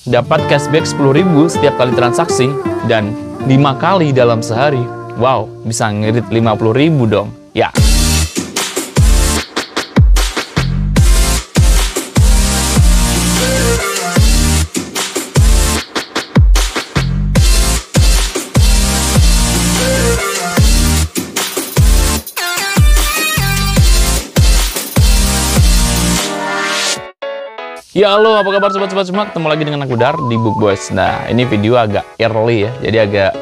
dapat cashback 10.000 setiap kali transaksi dan 5 kali dalam sehari. Wow, bisa ngirit 50.000 dong. Ya. Ya halo, apa kabar sobat-sobat semua? Ketemu lagi dengan aku Dar di Book Boys. Nah, ini video agak early ya, jadi agak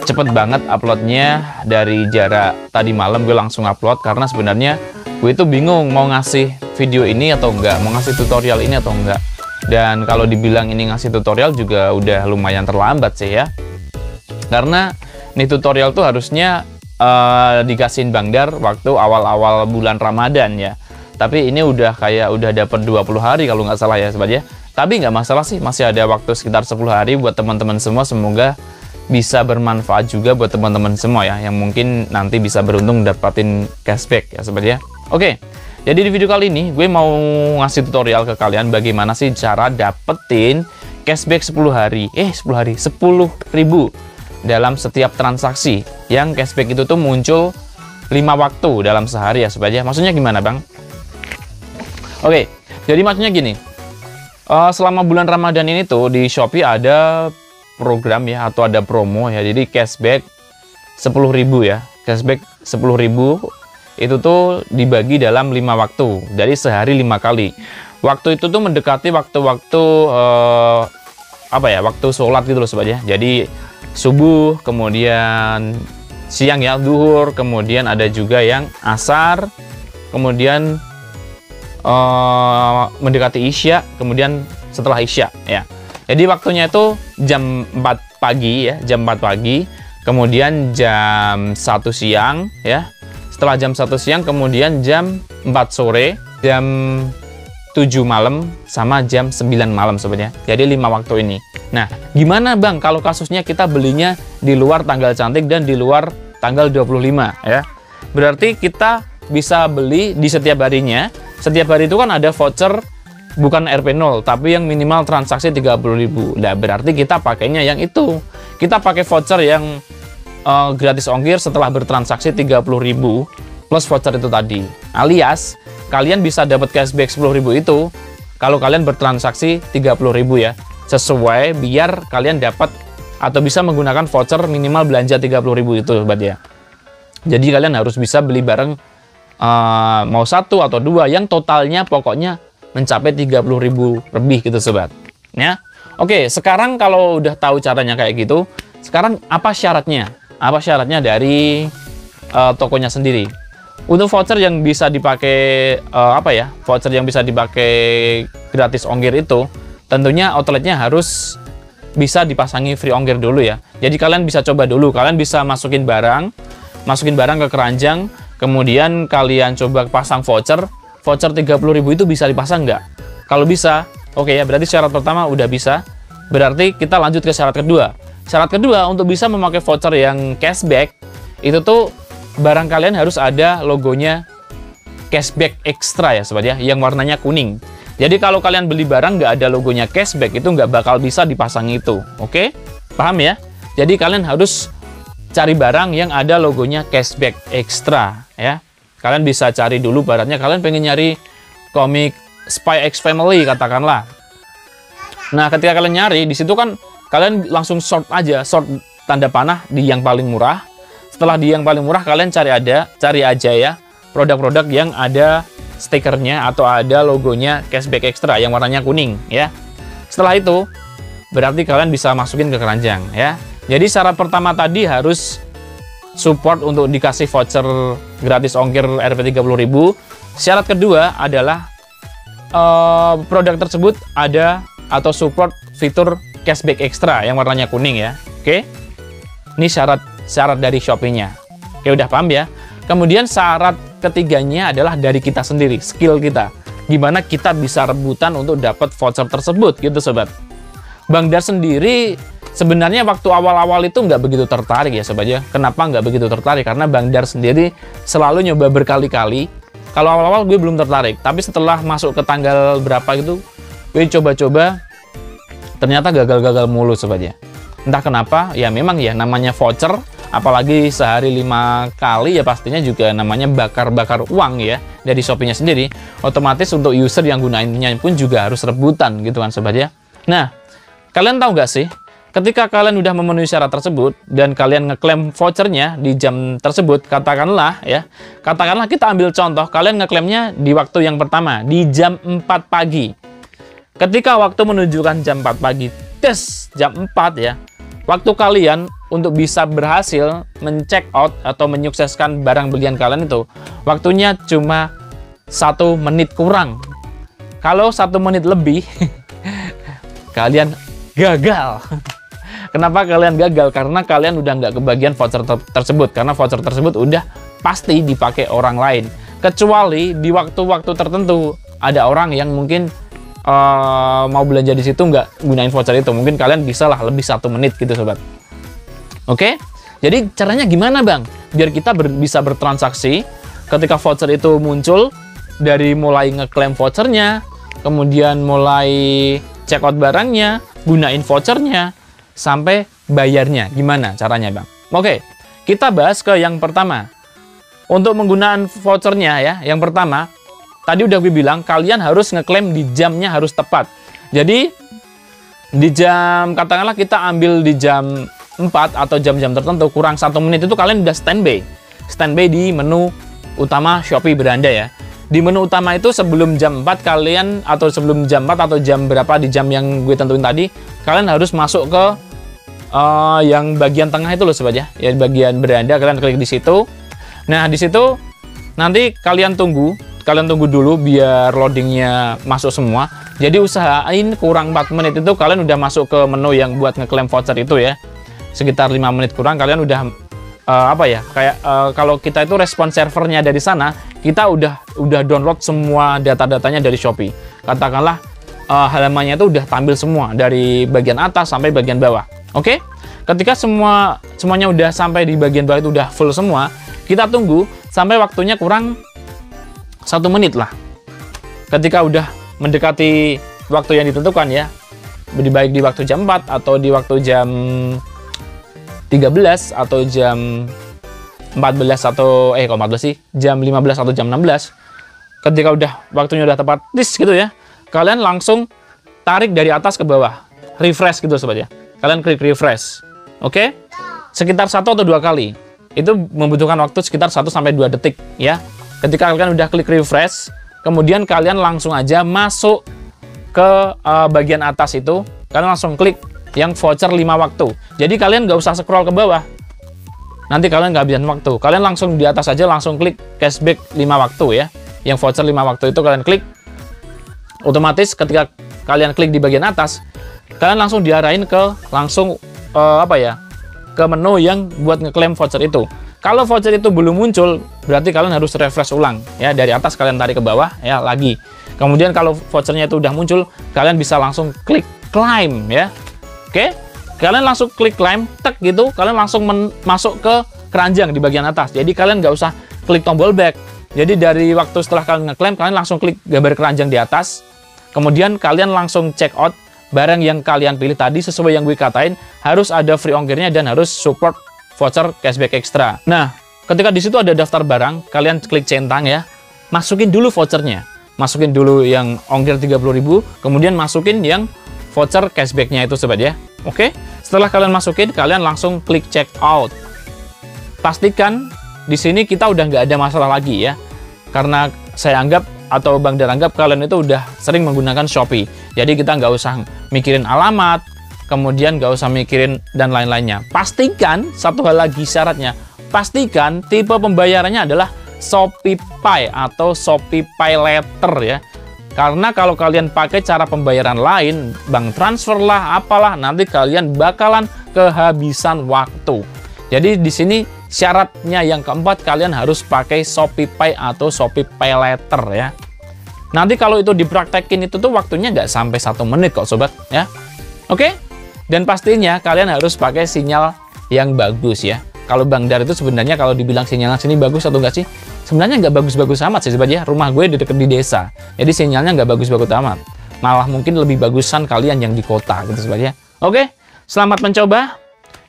cepet banget uploadnya. Dari jarak tadi malam gue langsung upload, karena sebenarnya gue itu bingung mau ngasih video ini atau enggak, mau ngasih tutorial ini atau enggak. Dan kalau dibilang ini ngasih tutorial juga udah lumayan terlambat sih ya, karena ini tutorial tuh harusnya dikasihin Bang Dar waktu awal-awal bulan Ramadan ya. Tapi ini udah dapat 20 hari kalau nggak salah ya sobat ya. Tapi nggak masalah sih, masih ada waktu sekitar 10 hari buat teman-teman semua. Semoga bisa bermanfaat juga buat teman-teman semua ya, yang mungkin nanti bisa beruntung dapatin cashback ya sobat ya. Oke, jadi di video kali ini gue mau ngasih tutorial ke kalian bagaimana sih cara dapetin cashback 10 hari. 10 hari, 10.000 dalam setiap transaksi. Yang cashback itu tuh muncul 5 waktu dalam sehari ya sobat ya. Maksudnya gimana Bang? Oke, jadi maksudnya gini, selama bulan Ramadan ini tuh di Shopee ada program ya, atau ada promo ya, jadi cashback 10.000 ya, cashback 10.000 itu tuh dibagi dalam 5 waktu, dari sehari 5 kali. Waktu itu tuh mendekati waktu-waktu waktu sholat gitu loh sobat ya. Jadi subuh, kemudian siang ya, zuhur, kemudian ada juga yang asar, kemudian mendekati Isya, kemudian setelah Isya ya. Jadi waktunya itu jam 4 pagi ya, jam 4 pagi, kemudian jam 1 siang ya. Setelah jam 1 siang kemudian jam 4 sore, jam 7 malam sama jam 9 malam sobatnya. Jadi 5 waktu ini. Nah, gimana Bang kalau kasusnya kita belinya di luar tanggal cantik dan di luar tanggal 25 ya? Berarti kita bisa beli di setiap harinya. Setiap hari itu kan ada voucher, bukan RP0, tapi yang minimal transaksi 30.000. Nah, berarti kita pakainya yang itu. Kita pakai voucher yang gratis ongkir setelah bertransaksi 30.000 plus voucher itu tadi. Alias, kalian bisa dapat cashback 10.000 itu kalau kalian bertransaksi 30.000 ya. Sesuai biar kalian dapat atau bisa menggunakan voucher minimal belanja 30.000 itu sobat ya. Jadi kalian harus bisa beli bareng mau 1 atau 2 yang totalnya pokoknya mencapai 30.000 lebih gitu sobat ya. Oke, sekarang kalau udah tahu caranya kayak gitu, sekarang apa syaratnya dari tokonya sendiri. Untuk voucher yang bisa dipakai voucher yang bisa dipakai gratis ongkir itu, tentunya outletnya harus bisa dipasangi free ongkir dulu ya. Jadi kalian bisa coba dulu, kalian bisa masukin barang ke keranjang, kemudian kalian coba pasang voucher 30.000 itu bisa dipasang nggak? Kalau bisa, oke ya, berarti syarat pertama udah bisa. Berarti kita lanjut ke syarat kedua. Syarat kedua, untuk bisa memakai voucher yang cashback, itu tuh barang kalian harus ada logonya cashback extra ya sobat ya, yang warnanya kuning. Jadi kalau kalian beli barang nggak ada logonya cashback, itu nggak bakal bisa dipasang itu. Oke? Paham ya? Jadi kalian harus cari barang yang ada logonya cashback extra ya. Kalian bisa cari dulu baratnya kalian pengen nyari komik Spy X Family katakanlah. Nah, ketika kalian nyari di situ kan kalian langsung sort tanda panah di yang paling murah. Setelah di yang paling murah kalian cari aja ya produk-produk yang ada stikernya atau ada logonya cashback extra yang warnanya kuning ya. Setelah itu berarti kalian bisa masukin ke keranjang ya. Jadi syarat pertama tadi harus support untuk dikasih voucher gratis ongkir Rp 30.000. Syarat kedua adalah produk tersebut ada atau support fitur cashback extra yang warnanya kuning ya. Oke. Ini syarat dari Shopee-nya. Oke, udah paham ya? Kemudian syarat ketiganya adalah dari kita sendiri, skill kita. Gimana kita bisa rebutan untuk dapat voucher tersebut gitu sobat. Bang Dar sendiri sebenarnya waktu awal-awal itu nggak begitu tertarik ya sobat ya. Kenapa nggak begitu tertarik? Karena Bang Dar sendiri selalu nyoba berkali-kali. Kalau awal-awal gue belum tertarik, tapi setelah masuk ke tanggal berapa gitu, gue coba-coba ternyata gagal-gagal mulu sobat ya. Entah kenapa, ya memang ya namanya voucher, apalagi sehari 5 kali ya pastinya juga namanya bakar-bakar uang ya dari Shopee-nya sendiri. Otomatis untuk user yang gunainnya pun juga harus rebutan gitu kan sobat ya. Nah, kalian tahu nggak sih, ketika kalian udah memenuhi syarat tersebut dan kalian ngeklaim vouchernya di jam tersebut, katakanlah kita ambil contoh, kalian ngeklaimnya di waktu yang pertama, di jam 4 pagi. Ketika waktu menunjukkan jam 4 pagi, tes jam 4 ya, waktu kalian untuk bisa berhasil men-check out atau menyukseskan barang belian kalian itu, waktunya cuma 1 menit kurang. Kalau 1 menit lebih, kalian gagal. Kenapa kalian gagal? Karena kalian udah nggak kebagian voucher tersebut. Karena voucher tersebut udah pasti dipakai orang lain. Kecuali di waktu-waktu tertentu, ada orang yang mungkin mau belanja di situ nggak gunain voucher itu, mungkin kalian bisa lah lebih 1 menit gitu sobat. Oke, jadi caranya gimana bang biar kita bisa bertransaksi ketika voucher itu muncul, dari mulai ngeklaim vouchernya, kemudian mulai check out barangnya, gunain vouchernya, sampai bayarnya. Gimana caranya bang? Oke, kita bahas ke yang pertama. Untuk menggunakan vouchernya ya, yang pertama tadi udah gue bilang, kalian harus ngeklaim di jamnya harus tepat. Jadi, di jam, katakanlah kita ambil di jam 4 atau jam-jam tertentu, kurang 1 menit itu kalian udah standby. Standby di menu utama Shopee beranda ya. Di menu utama itu sebelum jam 4 kalian, atau sebelum jam 4 atau jam berapa di jam yang gue tentuin tadi, kalian harus masuk ke yang bagian tengah itu loh sobat ya. Ya, bagian beranda, kalian klik di situ. Nah, di situ nanti kalian tunggu dulu biar loadingnya masuk semua. Jadi usahain kurang 4 menit itu kalian udah masuk ke menu yang buat ngeklaim voucher itu ya. Sekitar 5 menit kurang kalian udah kalau kita itu respon servernya dari sana, kita udah download semua data-datanya dari Shopee. Katakanlah halamannya itu udah tampil semua dari bagian atas sampai bagian bawah. Oke? Ketika semuanya udah sampai di bagian bawah itu udah full semua, kita tunggu sampai waktunya kurang 1 menit lah. Ketika udah mendekati waktu yang ditentukan ya, baik di waktu jam 4 atau di waktu jam 13 atau jam 14 atau kok 14 sih, jam 15 atau jam 16, ketika udah waktunya udah tepat tis gitu ya, kalian langsung tarik dari atas ke bawah, refresh gitu sobat ya. Kalian klik refresh. Oke? Sekitar 1 atau 2 kali. Itu membutuhkan waktu sekitar 1 sampai 2 detik ya. Ketika kalian udah klik refresh, kemudian kalian langsung aja masuk ke bagian atas itu, kalian langsung klik yang voucher 5 waktu. Jadi kalian nggak usah scroll ke bawah. Nanti kalian nggak habisan waktu. Kalian langsung di atas aja langsung klik cashback 5 waktu ya. Yang voucher 5 waktu itu kalian klik. Otomatis ketika kalian klik di bagian atas, kalian langsung diarahin ke ke menu yang buat ngeklaim voucher itu. Kalau voucher itu belum muncul, berarti kalian harus refresh ulang ya, dari atas kalian tarik ke bawah ya lagi. Kemudian kalau vouchernya itu udah muncul, kalian bisa langsung klik claim ya. Oke, kalian langsung klik claim, tek gitu, kalian langsung masuk ke keranjang di bagian atas. Jadi kalian nggak usah klik tombol back. Jadi dari waktu setelah kalian ngeklaim, kalian langsung klik gambar keranjang di atas. Kemudian kalian langsung check out barang yang kalian pilih tadi sesuai yang gue katain, harus ada free ongkirnya dan harus support voucher cashback ekstra. Nah, ketika di situ ada daftar barang, kalian klik centang ya, masukin dulu vouchernya. Masukin dulu yang ongkir 30.000, kemudian masukin yang voucher cashbacknya itu sobat ya. Oke, setelah kalian masukin, kalian langsung klik check out. Pastikan di sini kita udah nggak ada masalah lagi ya, karena saya anggap atau Bang Dar anggap kalian itu udah sering menggunakan Shopee. Jadi kita nggak usah mikirin alamat, kemudian nggak usah mikirin dan lain-lainnya. Pastikan satu hal lagi syaratnya, pastikan tipe pembayarannya adalah ShopeePay atau Shopee Pay Later ya. Karena kalau kalian pakai cara pembayaran lain, bank transfer lah, apalah, nanti kalian bakalan kehabisan waktu. Jadi di sini syaratnya yang keempat, kalian harus pakai ShopeePay atau Shopee Pay Later ya. Nanti kalau itu dipraktekin itu tuh waktunya nggak sampai 1 menit kok sobat ya. Oke? Dan pastinya kalian harus pakai sinyal yang bagus ya. Kalau Bang Dar itu sebenarnya kalau dibilang sinyalnya sini bagus atau enggak sih? Sebenarnya nggak bagus-bagus amat sih sobat ya. Rumah gue di dekat di desa. Jadi sinyalnya nggak bagus-bagus amat. malah mungkin lebih bagusan kalian yang di kota gitu sobat ya. Oke, selamat mencoba.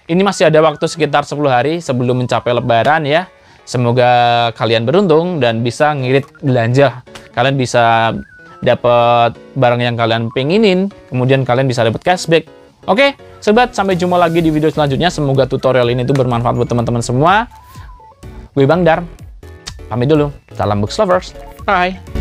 Ini masih ada waktu sekitar 10 hari sebelum mencapai lebaran ya. Semoga kalian beruntung dan bisa ngirit belanja. Kalian bisa dapat barang yang kalian penginin, kemudian kalian bisa dapat cashback. Oke, sobat, sampai jumpa lagi di video selanjutnya. Semoga tutorial ini tuh bermanfaat buat teman-teman semua. Gue Bang Dar, pamit dulu. Salam Books Lovers. Bye.